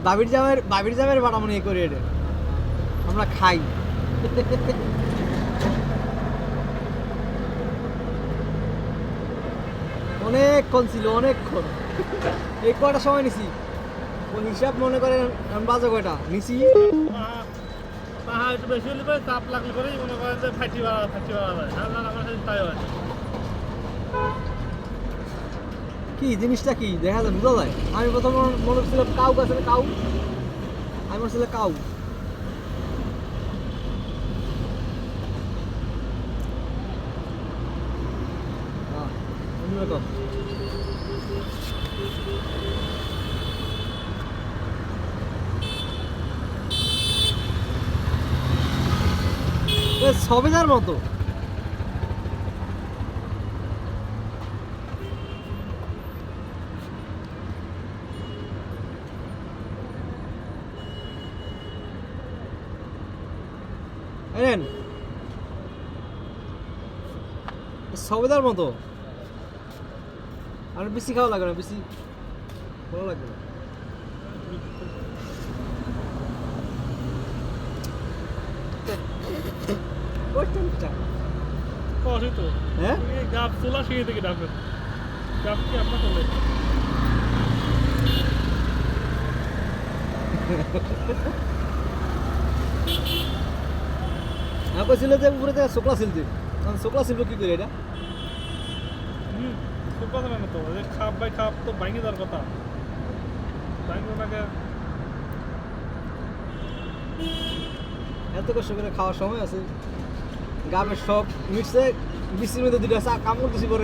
বাবির জামের বাটা মনে করি এটা আমরা খাই। অনেকক্ষণ ছিল, অনেকক্ষণ। এই কয়টা সময় নিছি ওই হিসাব মনে করেন বাজে কয়টা নিছি। একটু বেশি হলে চাপ লাগলে করেই মনে করেন যে ফাটি বাড়া যায়। আমার কাছে তাই হয়। কি জিনিসটা কি দেখা যায়, বোঝা যায়? আমি প্রথম মনে করছিলাম কাউ গাছে, কাউ আমি মনে ছিল কাউ। অন্যরকম। সবেদার মতো সবেদার মতো। আর বেশি খাওয়া লাগবে না, বেশি ভালো লাগবে না। হ্যাঁ গাছ তোলা শিখে থেকে ডাকবেন। গাছ কি আপনার তোলে? কইছিল যে উপরে থেকে শুকলা ছিল, শুকলা ছিল কি করে এটা? শুকলা জানে না তো, খাপ বাই খাপ তো ভাঙে যাওয়ার কথা। এত কষ্ট করে খাওয়ার সময় আছে। গাবের সব মিশছে, বৃষ্টির মধ্যে দুটো কামড় দিছি পরে।